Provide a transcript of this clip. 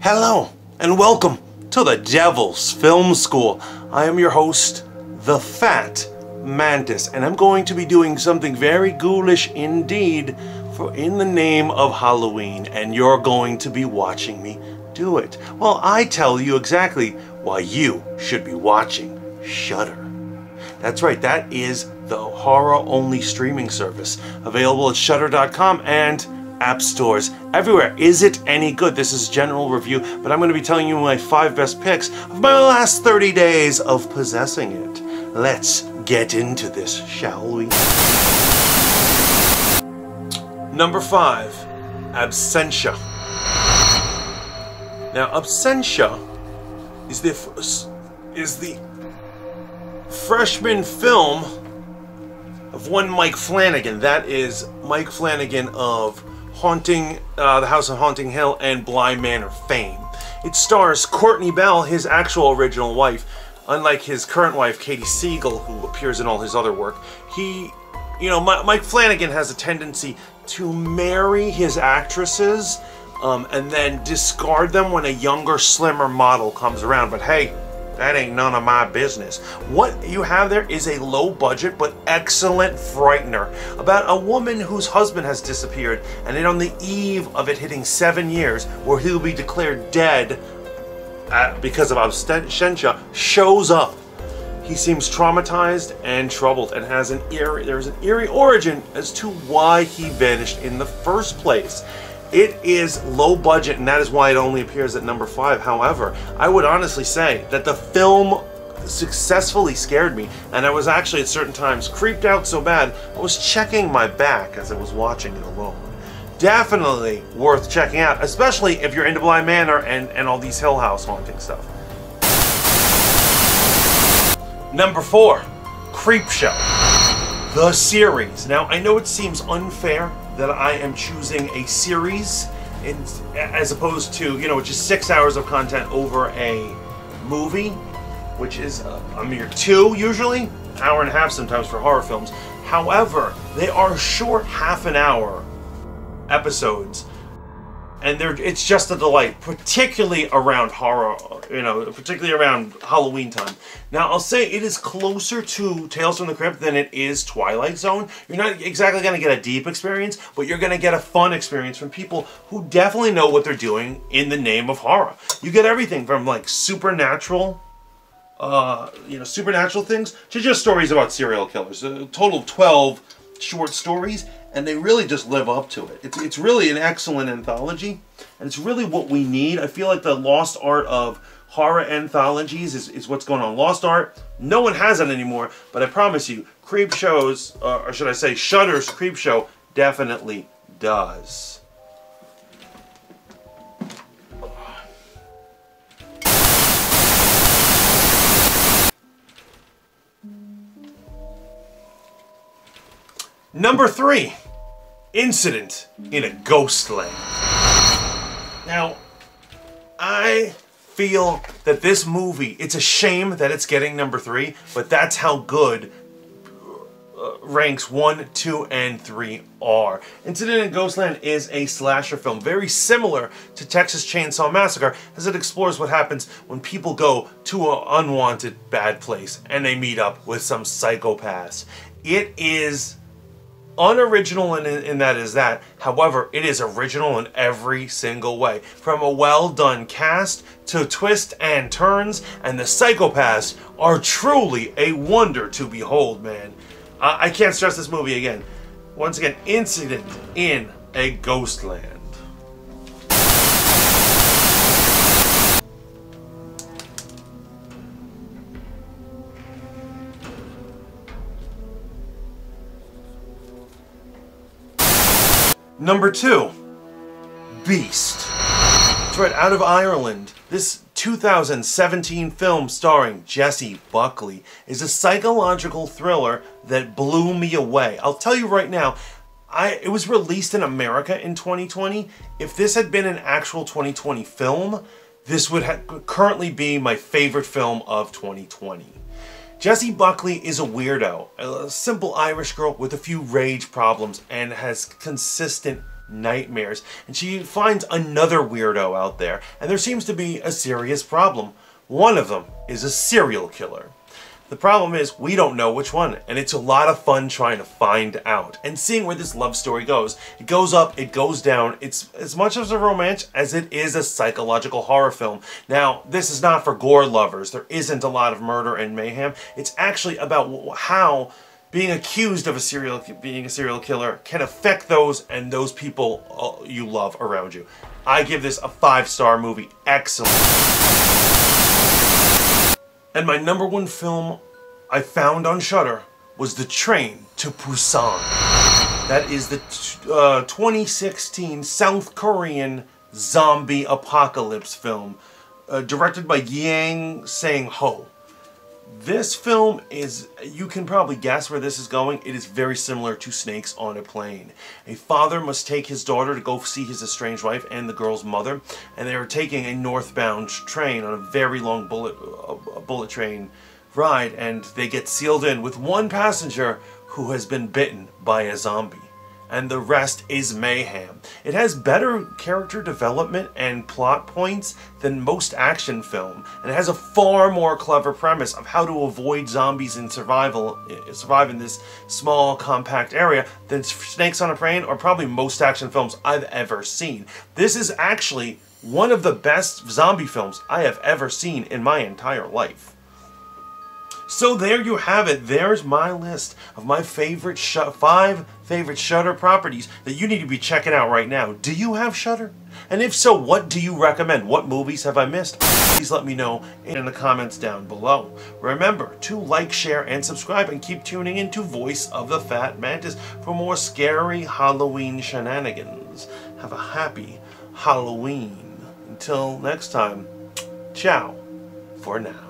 Hello, and welcome to the Devil's Film School. I am your host, the FAT Mantis, and I'm going to be doing something very ghoulish indeed in the name of Halloween, and you're going to be watching me do it. Well, I tell you exactly why you should be watching Shudder. That's right, that is the horror-only streaming service available at Shudder.com and app stores everywhere. Is it any good? This is general review, but I'm going to be telling you my 5 best picks of my last 30 days of possessing it. Let's get into this, shall we? Number 5, Absentia. Now, Absentia is the freshman film of one Mike Flanagan. That is Mike Flanagan of The House of Haunting Hill and Bly Manor fame. It stars Courtney Bell, his actual original wife. Unlike his current wife, Katie Siegel, who appears in all his other work, Mike Flanagan has a tendency to marry his actresses and then discard them when a younger, slimmer model comes around. But hey, that ain't none of my business. What you have there is a low-budget but excellent frightener about a woman whose husband has disappeared, and then on the eve of it hitting 7 years, where he'll be declared dead because of absentia, shows up. He seems traumatized and troubled, and there's an eerie origin as to why he vanished in the first place. It is low budget, and that is why it only appears at number 5. However, I would honestly say that the film successfully scared me, and I was actually at certain times creeped out so bad I was checking my back as I was watching it alone. Definitely worth checking out, especially if you're into Bly Manor and all these Hill House haunting stuff. Number 4, Creepshow, the series. Now, I know it seems unfair that I am choosing a series as opposed to, just 6 hours of content over a movie, which is a mere 2 usually, hour and a half sometimes for horror films. However, they are short half-an-hour episodes, and it's just a delight, particularly around horror, particularly around Halloween time. Now, I'll say it is closer to Tales from the Crypt than it is Twilight Zone. You're not exactly going to get a deep experience, but you're going to get a fun experience from people who definitely know what they're doing in the name of horror. You get everything from like supernatural things to just stories about serial killers. A total of 12 short stories, and they really just live up to it. It's really an excellent anthology, and it's really what we need. I feel like the lost art of horror anthologies is what's going on. Lost art, no one has it anymore, but I promise you, Creepshow's, or should I say Shudder's Creepshow, definitely does. Number 3, Incident in a Ghostland. Now, I feel that this movie, it's a shame that it's getting number 3, but that's how good ranks 1, 2, and 3 are. Incident in Ghostland is a slasher film, very similar to Texas Chainsaw Massacre, as it explores what happens when people go to an unwanted bad place and they meet up with some psychopaths. It is unoriginal in that. However, it is original in every single way. From a well-done cast to twists and turns, and the psychopaths are truly a wonder to behold, man. I can't stress this movie again. Once again, Incident in a Ghostland. Number 2, Beast. That's right, out of Ireland. This 2017 film starring Jessie Buckley is a psychological thriller that blew me away. I'll tell you right now, it was released in America in 2020. If this had been an actual 2020 film, this would currently be my favorite film of 2020. Jessie Buckley is a weirdo, a simple Irish girl with a few rage problems, and has consistent nightmares. And she finds another weirdo out there, and there seems to be a serious problem. One of them is a serial killer. The problem is, we don't know which one, and it's a lot of fun trying to find out and seeing where this love story goes. It goes up, it goes down. It's as much as a romance as it is a psychological horror film. Now, this is not for gore lovers. There isn't a lot of murder and mayhem. It's actually about how being accused of being a serial killer can affect those and those people you love around you. I give this a 5-star movie. Excellent. And my #1 film I found on Shudder was The Train to Busan. That is the 2016 South Korean zombie apocalypse film, directed by Yang Sang-ho. This film is, you can probably guess where this is going. It is very similar to Snakes on a Plane. A father must take his daughter to go see his estranged wife and the girl's mother, and they are taking a northbound train on a very long bullet train ride, and they get sealed in with one passenger who has been bitten by a zombie. And the rest is mayhem. It has better character development and plot points than most action film, and it has a far more clever premise of how to avoid zombies and survive in this small, compact area than Snakes on a Plane or probably most action films I've ever seen. This is actually one of the best zombie films I have ever seen in my entire life. So there you have it. There's my list of my favorite 5 favorite Shudder properties that you need to be checking out right now. Do you have Shudder? And if so, what do you recommend? What movies have I missed? Please let me know in the comments down below. Remember to like, share, and subscribe, and keep tuning in to Voice of the Fat Mantis for more scary Halloween shenanigans. Have a happy Halloween. Until next time, ciao for now.